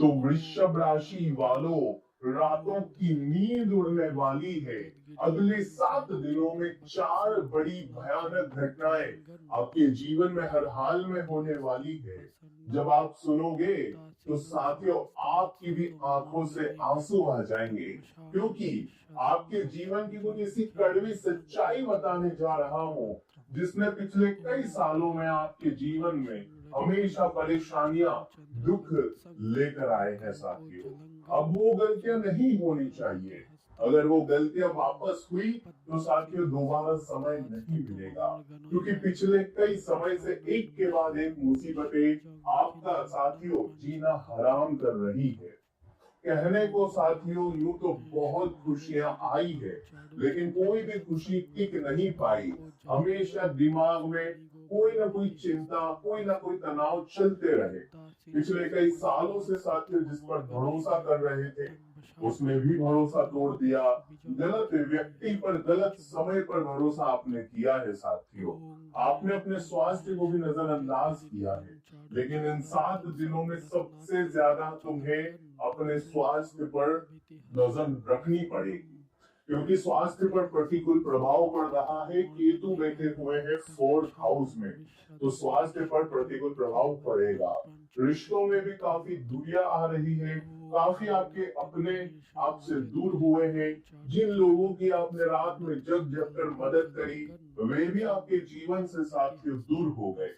तो वृषभ राशि वालों, रातों की नींद उड़ने वाली है। अगले 7 दिनों में 4 बड़ी भयानक घटनाएं आपके जीवन में हर हाल में होने वाली है। जब आप सुनोगे तो साथियों आपकी भी आंखों से आंसू आ जाएंगे, क्योंकि आपके जीवन की कुछ ऐसी कड़वी सच्चाई बताने जा रहा हूं जिसने पिछले कई सालों में आपके जीवन में हमेशा परेशानियां, दुख लेकर आए हैं साथियों। अब वो गलतियां नहीं होनी चाहिए। अगर वो गलतियां वापस हुई तो साथियों दोबारा समय नहीं मिलेगा, क्योंकि पिछले कई समय से एक के बाद एक मुसीबतें आपका साथियों जीना हराम कर रही है। कहने को साथियों यूं तो बहुत खुशियां आई है, लेकिन कोई भी खुशी टिक नहीं पाई। हमेशा दिमाग में कोई ना कोई चिंता, कोई ना कोई तनाव चलते रहे। पिछले कई सालों से साथियों जिस पर भरोसा कर रहे थे उसने भी भरोसा तोड़ दिया। गलत व्यक्ति पर गलत समय पर भरोसा आपने किया है साथियों। आपने अपने स्वास्थ्य को भी नजरअंदाज किया है, लेकिन इन 7 दिनों में सबसे ज्यादा तुम्हें अपने स्वास्थ्य पर नजर रखनी पड़ेगी, क्योंकि स्वास्थ्य पर प्रतिकूल प्रभाव पड़ रहा है। केतु बैठे हुए हैं 4th हाउस में, तो स्वास्थ्य पर प्रतिकूल प्रभाव पड़ेगा। रिश्तों में भी काफी दूरियां आ रही है। काफी आपके अपने आपसे दूर हुए हैं। जिन लोगों की आपने रात में जग जग कर मदद करी वे भी आपके जीवन से साथियों दूर हो गए।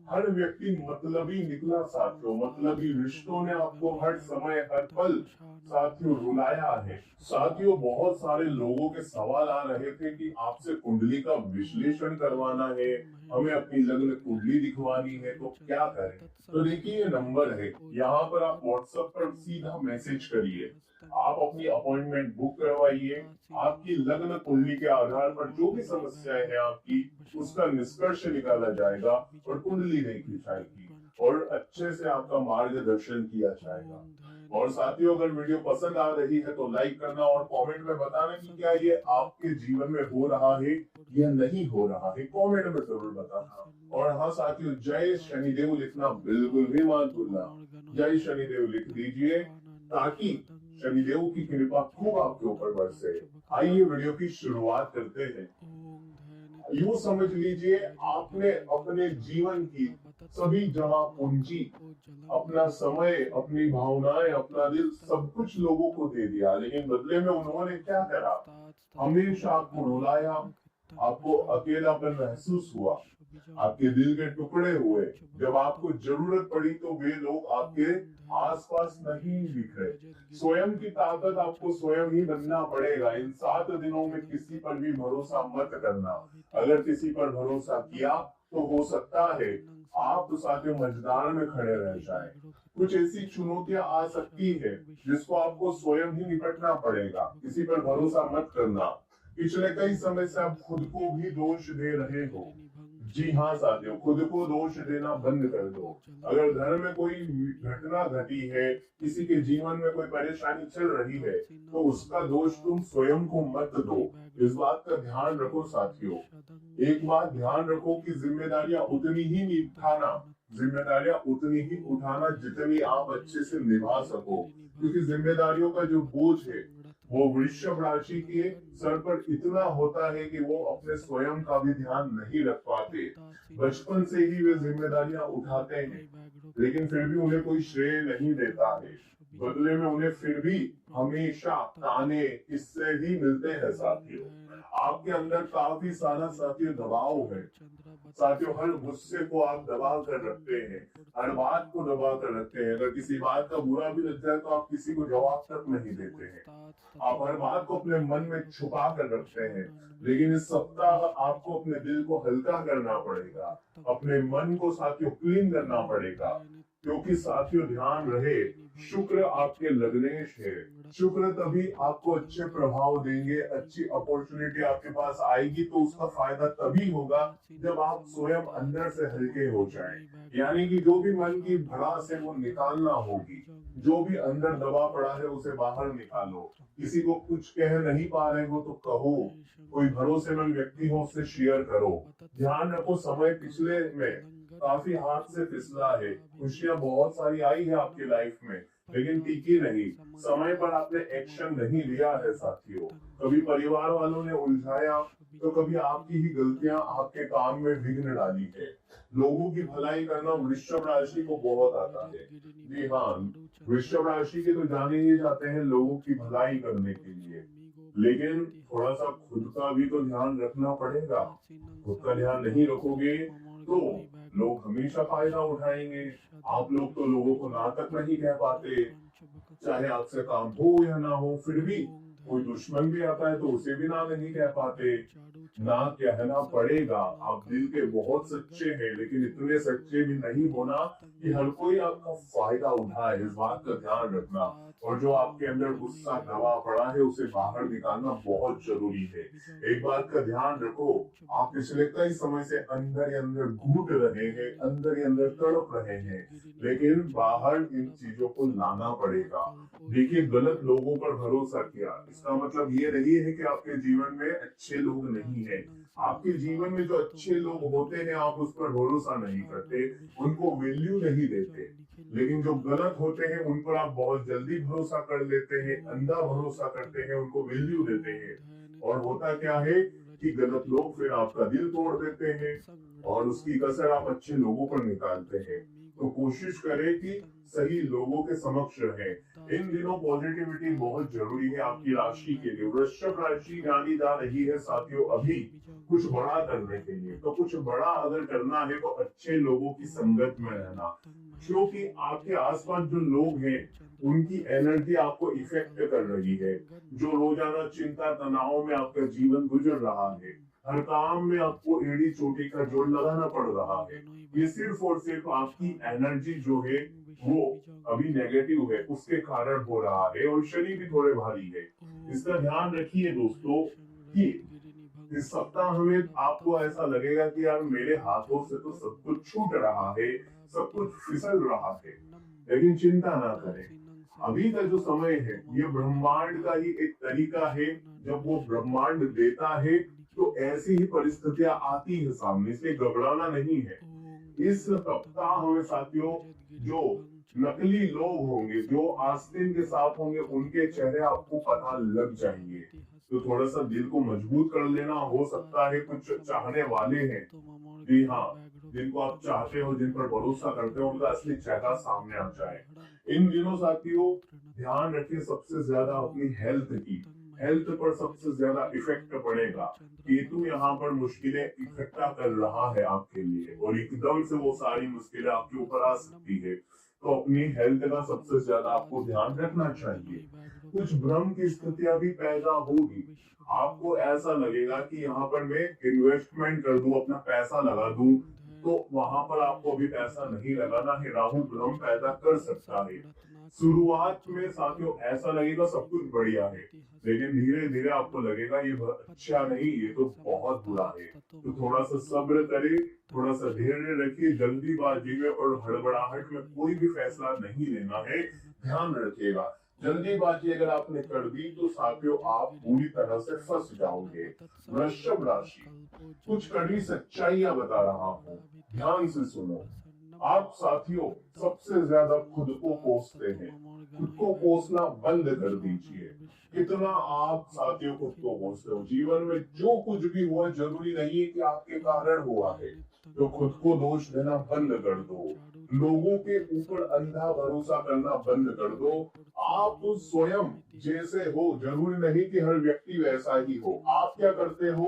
हर व्यक्ति मतलबी निकला साथियों। मतलबी रिश्तों ने आपको हर समय हर पल साथियों रुलाया है। साथियों बहुत सारे लोगों के सवाल आ रहे थे कि आपसे कुंडली का विश्लेषण करवाना है, हमें अपनी लग्न कुंडली दिखवानी है, तो क्या करें। तो देखिए ये नंबर है, यहाँ पर आप व्हाट्सएप पर सीधा मैसेज करिए। आप अपनी अपॉइंटमेंट बुक करवाइए। आपकी लग्न कुंडली के आधार पर जो भी समस्याएं हैं आपकी, उसका निष्कर्ष निकाला जाएगा और कुंडली देखी जाएगी और अच्छे से आपका मार्गदर्शन किया जाएगा। और साथियों अगर वीडियो पसंद आ रही है तो लाइक करना और कमेंट में बताना कि क्या ये आपके जीवन में हो रहा है या नहीं हो रहा है, कमेंट में जरूर बताना। और हाँ साथियों, जय शनिदेव लिखना बिल्कुल भी मत भूलना। जय शनिदेव लिख दीजिए ताकि शनिदेव की कृपा खूब आपके ऊपर बरसे। आइए वीडियो की शुरुआत करते हैं। यूं समझ लीजिए आपने अपने जीवन की सभी जमा पूंजी, अपना समय, अपनी भावनाएं, अपना दिल सब कुछ लोगों को दे दिया, लेकिन बदले में उन्होंने क्या करा? हमेशा आपको रुलाया, आपको अकेलापन महसूस हुआ, आपके दिल के टुकड़े हुए। जब आपको जरूरत पड़ी तो वे लोग आपके आसपास नहीं दिखे। स्वयं की ताकत आपको स्वयं ही बनना पड़ेगा। इन 7 दिनों में किसी पर भी भरोसा मत करना। अगर किसी पर भरोसा किया तो हो सकता है आप तो साथियों मझधार में खड़े रह जाएं। कुछ ऐसी चुनौतियां आ सकती है जिसको आपको स्वयं ही निपटना पड़ेगा। किसी पर भरोसा मत करना। पिछले कई समय से आप खुद को भी दोष दे रहे हो। जी हाँ साथियों, खुद को दोष देना बंद कर दो। अगर घर में कोई घटना घटी है, किसी के जीवन में कोई परेशानी चल रही है, तो उसका दोष तुम स्वयं को मत दो। इस बात का ध्यान रखो साथियों। एक बात ध्यान रखो कि जिम्मेदारियां उतनी ही निभाना, जिम्मेदारियां उतनी ही उठाना जितनी आप अच्छे से निभा सको, क्योंकि जिम्मेदारियों का जो बोझ है वो वृषभ राशि के सर पर इतना होता है कि वो अपने स्वयं का भी ध्यान नहीं रख पाते। बचपन से ही वे जिम्मेदारियां उठाते हैं, लेकिन फिर भी उन्हें कोई श्रेय नहीं देता है। बदले में उन्हें फिर भी हमेशा ताने किससे ही मिलते हैं साथियों। आपके अंदर काफी सारा साथियों दबाव है। साथियों हर गुस्से को आप दबा कर रखते हैं, हर बात को दबा कर रखते हैं। अगर किसी बात का बुरा भी लग जाए तो आप किसी को जवाब तक नहीं देते हैं। आप हर बात को अपने मन में छुपा कर रखते हैं। लेकिन इस सप्ताह आपको अपने दिल को हल्का करना पड़ेगा, अपने मन को साथियों क्लीन करना पड़ेगा, क्योंकि साथियों ध्यान रहे शुक्र आपके लग्नेश है। शुक्र तभी आपको अच्छे प्रभाव देंगे, अच्छी अपॉर्चुनिटी आपके पास आएगी तो उसका फायदा तभी होगा जब आप स्वयं अंदर से हल्के हो जाएं। यानी कि जो भी मन की भड़ास है वो निकालना होगी। जो भी अंदर दबा पड़ा है उसे बाहर निकालो। किसी को कुछ कह नहीं पा रहे हो तो कहो, कोई भरोसेमंद व्यक्ति हो उससे शेयर करो। ध्यान रखो समय पिछले में काफी हाथ से फिसला है। खुशियां बहुत सारी आई है आपकी लाइफ में, लेकिन टिकी नहीं। समय पर आपने एक्शन नहीं लिया है साथियों। कभी परिवार वालों ने उलझाया, तो कभी आपकी ही गलतियां आपके काम में विघ्न डाली है। लोगों की भलाई करना वृषभ राशि को बहुत आता है। जी हाँ, वृषभ राशि के तो जाने ही जाते हैं लोगों की भलाई करने के लिए। लेकिन थोड़ा सा खुद का भी तो ध्यान रखना पड़ेगा। खुद का ध्यान नहीं रखोगे तो लोग हमेशा फायदा उठाएंगे। आप लोग तो लोगों को ना तक नहीं कह पाते, चाहे आपसे काम हो या ना हो। फिर भी कोई दुश्मन भी आता है तो उसे भी ना नहीं कह पाते। ना कहना पड़ेगा। आप दिल के बहुत सच्चे हैं, लेकिन इतने सच्चे भी नहीं होना कि हर कोई आपका फायदा उठाए। इस बात का ध्यान रखना। और जो आपके अंदर गुस्सा दबा पड़ा है उसे बाहर निकालना बहुत जरूरी है। एक बात का ध्यान रखो, आप पिछले कई समय से अंदर ही अंदर घुट रहे हैं, अंदर ही अंदर तड़प रहे हैं, लेकिन बाहर इन चीजों को लाना पड़ेगा। देखिए, गलत लोगों पर भरोसा किया, इसका मतलब ये नहीं है कि आपके जीवन में अच्छे लोग नहीं है। आपके जीवन में जो अच्छे लोग होते हैं आप उस पर भरोसा नहीं करते, उनको वैल्यू नहीं देते। लेकिन जो गलत होते हैं उन पर आप बहुत जल्दी भरोसा कर लेते हैं, अंधा भरोसा करते हैं, उनको वैल्यू देते हैं। और होता क्या है कि गलत लोग फिर आपका दिल तोड़ देते हैं और उसकी कसर आप अच्छे लोगों पर निकालते हैं। तो कोशिश करें कि सही लोगों के समक्ष रहे। इन दिनों पॉजिटिविटी बहुत जरूरी है आपकी राशि के लिए। वृषभ राशि जानी जा रही है साथियों अभी कुछ बड़ा करने के लिए। तो कुछ बड़ा अगर करना है तो अच्छे लोगों की संगत में रहना, क्योंकि आपके आसपास जो लोग हैं उनकी एनर्जी आपको इफेक्ट कर रही है। जो रोजाना चिंता तनाव में आपका जीवन गुजर रहा है, हर काम में आपको एड़ी चोटी का जोड़ लगाना पड़ रहा है, ये सिर्फ और सिर्फ आपकी एनर्जी जो है वो अभी नेगेटिव है उसके कारण हो रहा है। और शनि भी थोड़े भारी है। इसका ध्यान रखिए दोस्तों कि इस सप्ताह में आपको ऐसा लगेगा कि यार मेरे हाथों से तो सब कुछ छूट रहा है, सब कुछ फिसल रहा है। लेकिन चिंता ना करें, अभी का जो समय है ये ब्रह्मांड का ही एक तरीका है। जब वो ब्रह्मांड देता है तो ऐसी ही परिस्थितियां आती है सामने, इसलिए घबराना नहीं है। इस सप्ताह में साथियों जो नकली लोग होंगे, जो आस्तीन के साथ होंगे, उनके चेहरे आपको पता लग जाएंगे। तो थोड़ा सा दिल को मजबूत कर लेना। हो सकता है कुछ चाहने वाले हैं, जी हाँ, जिनको आप चाहते हो, जिन पर भरोसा करते हो, उनका असली चेहरा सामने आ जाए। इन दिनों साथियों ध्यान रखिए सबसे ज्यादा अपनी हेल्थ की। हेल्थ पर सबसे ज्यादा इफेक्ट पड़ेगा। केतु यहाँ पर मुश्किलें इकट्ठा कर रहा है आपके लिए और एकदम से वो सारी मुश्किलें आपके ऊपर आ सकती है। तो अपनी हेल्थ का सबसे ज्यादा आपको ध्यान रखना चाहिए। कुछ भ्रम की स्थितियां भी पैदा होगी। आपको ऐसा लगेगा कि यहाँ पर मैं इन्वेस्टमेंट कर दूं, अपना पैसा लगा दूं, तो वहां पर आपको अभी पैसा नहीं लगाना है। राहु भ्रम पैदा कर सकता है। शुरुआत में साथियों ऐसा लगेगा सब कुछ बढ़िया है, लेकिन धीरे धीरे आपको लगेगा ये अच्छा नहीं, ये तो बहुत बुरा है। तो थोड़ा सा सब्र करें, थोड़ा सा धैर्य रखिए। जल्दीबाजी में और हड़बड़ाहट में कोई भी फैसला नहीं लेना है, ध्यान रखिएगा। जल्दीबाजी अगर आपने कर दी तो साथियों आप पूरी तरह से फंस जाओगे। वृषभ राशि, कुछ कड़ी सच्चाइयां बता रहा हूं, ध्यान से सुनो। आप साथियों सबसे ज्यादा खुद को कोसते हैं। खुद को कोसना बंद कर दीजिए। कितना आप साथियों खुद को कोसते हो। जीवन में जो कुछ भी हुआ जरूरी नहीं है कि आपके कारण हुआ है। तो खुद को दोष देना बंद कर दो। लोगों के ऊपर अंधा भरोसा करना बंद कर दो। आप स्वयं जैसे हो, जरूरी नहीं कि हर व्यक्ति वैसा ही हो। आप क्या करते हो,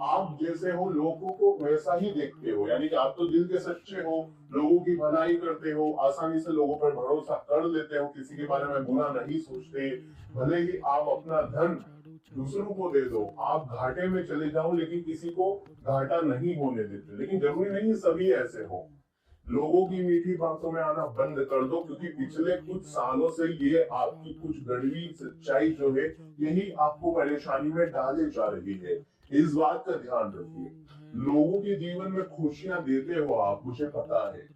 आप जैसे हो लोगों को वैसा ही देखते हो। यानी कि आप तो दिल के सच्चे हो, लोगों की भलाई करते हो, आसानी से लोगों पर भरोसा कर लेते हो, किसी के बारे में बुरा नहीं सोचते। भले ही आप अपना धन दूसरों को दे दो, आप घाटे में चले जाओ, लेकिन किसी को घाटा नहीं होने देते। लेकिन जरूरी नहीं सभी ऐसे हो। लोगों की मीठी बातों में आना बंद कर दो, क्योंकि पिछले कुछ सालों से ये आपकी कुछ कड़वी सच्चाई जो है यही आपको परेशानी में डाले जा रही है। इस बात का ध्यान रखिए। लोगों के जीवन में खुशियां देते हो आप, मुझे पता है।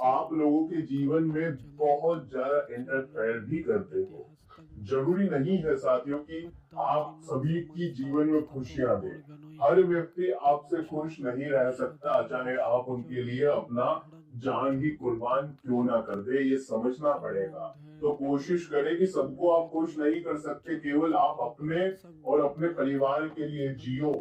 आप लोगों के जीवन में बहुत ज्यादा इंटरफेयर भी करते हो। जरूरी नहीं है साथियों कि आप सभी की जीवन में खुशियां दें। हर व्यक्ति आपसे खुश नहीं रह सकता, चाहे आप उनके लिए अपना जान ही कुर्बान क्यों ना कर दे। ये समझना पड़ेगा। तो कोशिश करें कि सबको आप खुश नहीं कर सकते, केवल आप अपने और अपने परिवार के लिए जियो।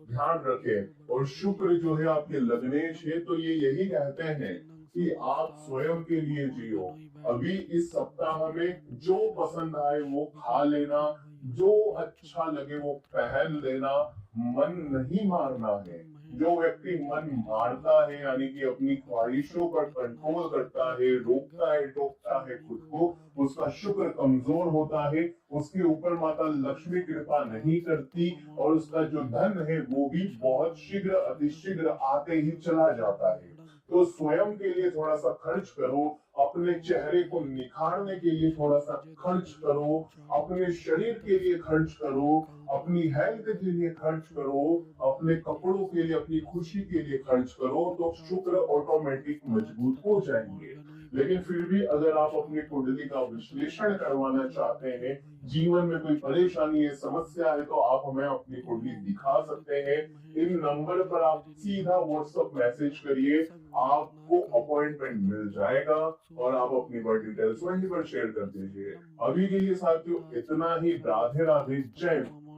ध्यान रखें। और शुक्र जो है आपके लग्नेश है, तो ये यही कहते हैं कि आप स्वयं के लिए जियो। अभी इस सप्ताह में जो पसंद आए वो खा लेना, जो अच्छा लगे वो पहन लेना, मन नहीं मारना है। जो व्यक्ति मन मारता है, यानी कि अपनी ख्वाहिशों पर कंट्रोल करता है, रोकता है, टोकता है खुद को, उसका शुक्र कमजोर होता है, उसके ऊपर माता लक्ष्मी कृपा नहीं करती, और उसका जो धन है वो भी बहुत शीघ्र अतिशीघ्र आते ही चला जाता है। तो स्वयं के लिए थोड़ा सा खर्च करो, अपने चेहरे को निखारने के लिए थोड़ा सा खर्च करो, अपने शरीर के लिए खर्च करो, अपनी हेल्थ के लिए खर्च करो, अपने कपड़ों के लिए, अपनी खुशी के लिए खर्च करो, तो शुक्र ऑटोमेटिक मजबूत हो जाएंगे। लेकिन फिर भी अगर आप अपनी कुंडली का विश्लेषण करवाना चाहते हैं, जीवन में कोई परेशानी है, समस्या है, तो आप हमें अपनी कुंडली दिखा सकते हैं। इन नंबर पर आप सीधा व्हाट्सएप मैसेज करिए, आपको अपॉइंटमेंट मिल जाएगा, और आप अपनी बर्थ डिटेल्स वहीं पर शेयर कर दीजिए। अभी के लिए साथियों इतना ही। राधे राधे, जय मां।